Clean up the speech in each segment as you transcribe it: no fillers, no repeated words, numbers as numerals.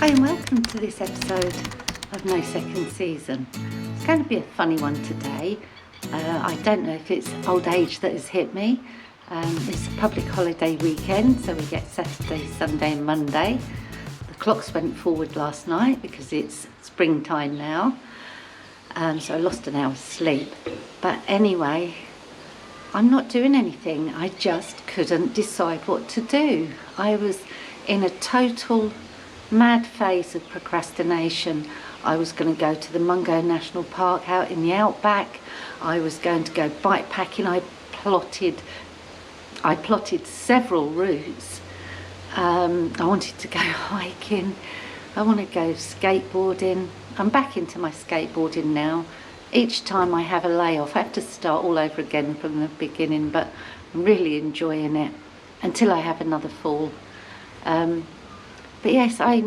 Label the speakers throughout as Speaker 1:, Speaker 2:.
Speaker 1: Hi and welcome to this episode of No Second Season. It's going to be a funny one today. I don't know if it's old age that has hit me. It's a public holiday weekend, so we get Saturday, Sunday and Monday. The clocks went forward last night because it's springtime now, so I lost an hour's sleep. But anyway, I'm not doing anything. I just couldn't decide what to do. I was in a total mad phase of procrastination. I was going to go to the Mungo National Park out in the outback. I was going to go bikepacking. I plotted several routes. I wanted to go hiking. I want to go skateboarding. I'm back into my skateboarding now. Each time I have a layoff, I have to start all over again from the beginning, but I'm really enjoying it until I have another fall. But yes, I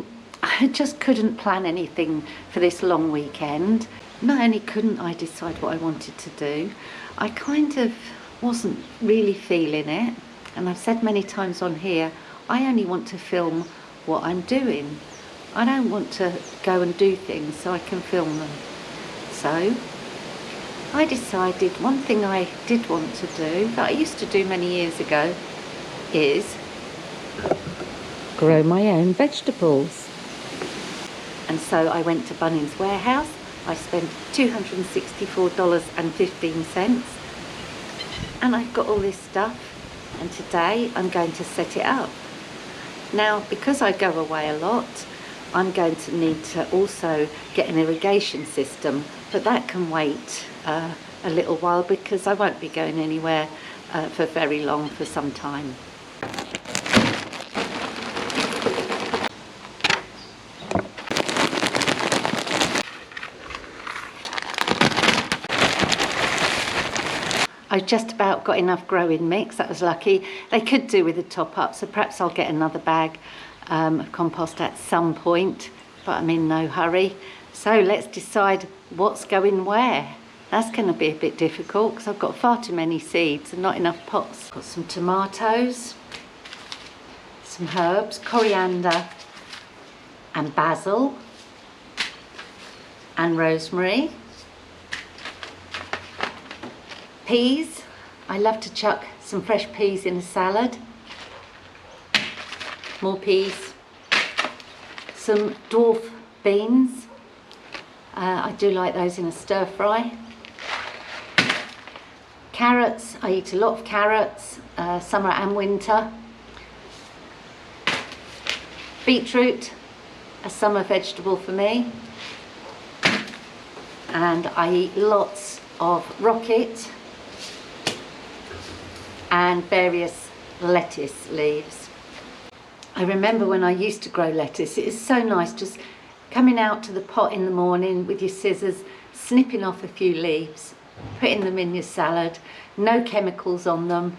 Speaker 1: just couldn't plan anything for this long weekend. Not only couldn't I decide what I wanted to do, I kind of wasn't really feeling it. And I've said many times on here, I only want to film what I'm doing. I don't want to go and do things so I can film them. So I decided one thing I did want to do, that I used to do many years ago, is grow my own vegetables. And so I went to Bunnings Warehouse. I spent $264.15 and I've got all this stuff, and today I'm going to set it up. Now, because I go away a lot, I'm going to need to also get an irrigation system, but that can wait a little while because I won't be going anywhere for very long, for some time. I've just about got enough growing mix. That was lucky. They could do with a top up, so perhaps I'll get another bag of compost at some point, but I'm in no hurry. So let's decide what's going where. That's going to be a bit difficult because I've got far too many seeds and not enough pots. Got some tomatoes, some herbs, coriander and basil and rosemary. Peas. I love to chuck some fresh peas in a salad. More peas. Some dwarf beans. I do like those in a stir fry. Carrots. I eat a lot of carrots, summer and winter. Beetroot, a summer vegetable for me. And I eat lots of rocket and various lettuce leaves. I remember when I used to grow lettuce, it is so nice just coming out to the pot in the morning with your scissors, snipping off a few leaves, putting them in your salad, no chemicals on them.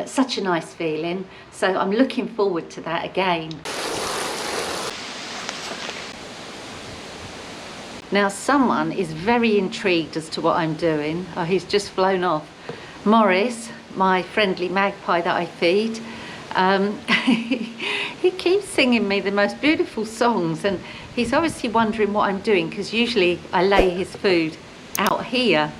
Speaker 1: Such a nice feeling. So I'm looking forward to that again. Now someone is very intrigued as to what I'm doing. Oh, he's just flown off. Morris, my friendly magpie that I feed, he keeps singing me the most beautiful songs, and he's obviously wondering what I'm doing because usually I lay his food out here.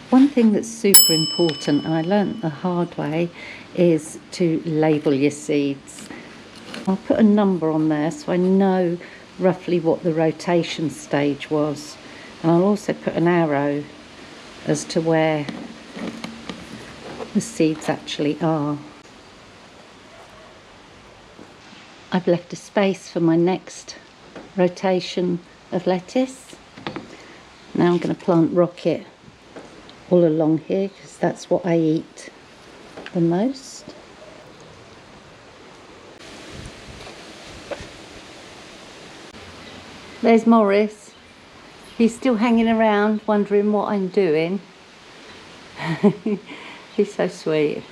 Speaker 1: One thing that's super important, and I learnt the hard way, is to label your seeds. I'll put a number on there so I know roughly what the rotation stage was, and I'll also put an arrow as to where the seeds actually are. I've left a space for my next rotation of lettuce. Now I'm going to plant rocket all along here because that's what I eat the most. There's Morris. He's still hanging around wondering what I'm doing. He's so sweet.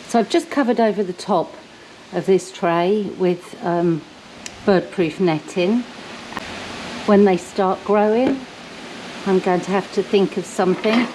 Speaker 1: So I've just covered over the top of this tray with bird-proof netting. When they start growing, I'm going to have to think of something.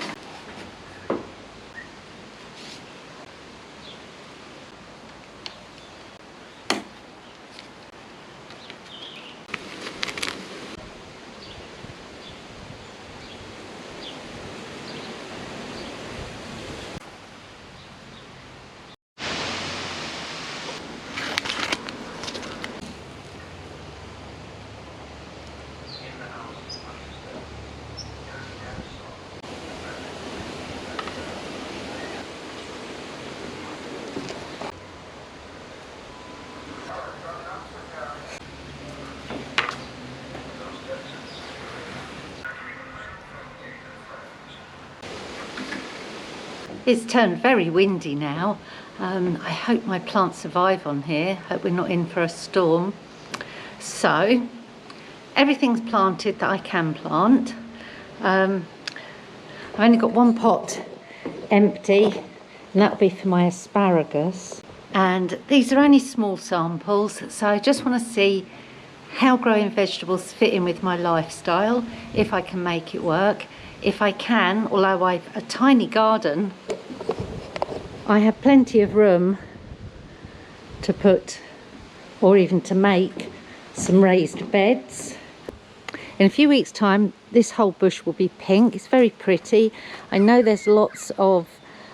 Speaker 1: It's turned very windy now. I hope my plants survive on here. Hope we're not in for a storm. So everything's planted that I can plant. I've only got one pot empty, and that'll be for my asparagus. And these are only small samples, so I just want to see how growing vegetables fit in with my lifestyle, if I can make it work. If I can, although I've a tiny garden, I have plenty of room to put, or even to make, some raised beds. In a few weeks' time, this whole bush will be pink. It's very pretty. I know there's lots of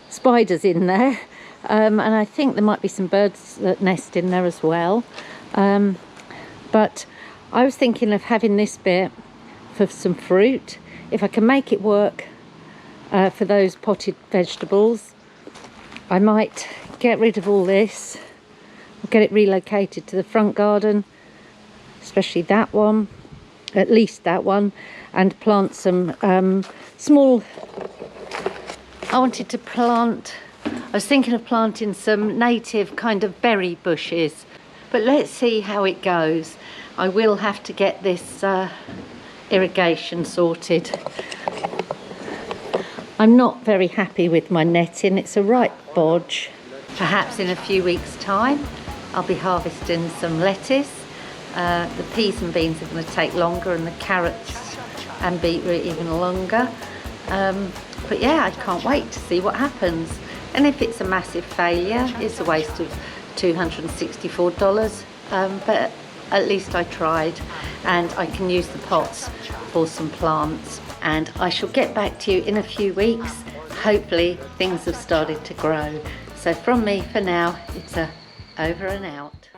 Speaker 1: spiders in there, and I think there might be some birds that nest in there as well. But I was thinking of having this bit for some fruit. If I can make it work for those potted vegetables, I might get rid of all this, or get it relocated to the front garden, especially that one, at least that one, and plant some small, I wanted to plant, I was thinking of planting some native kind of berry bushes, but let's see how it goes. I will have to get this irrigation sorted. I'm not very happy with my netting. It's a right bodge. Perhaps in a few weeks' time I'll be harvesting some lettuce. The peas and beans are going to take longer, and the carrots and beetroot even longer. But yeah, I can't wait to see what happens. And if it's a massive failure, it's a waste of $264, but at least I tried, and I can use the pots for some plants. And I shall get back to you in a few weeks. Hopefully things have started to grow. So from me for now, it's a over and out.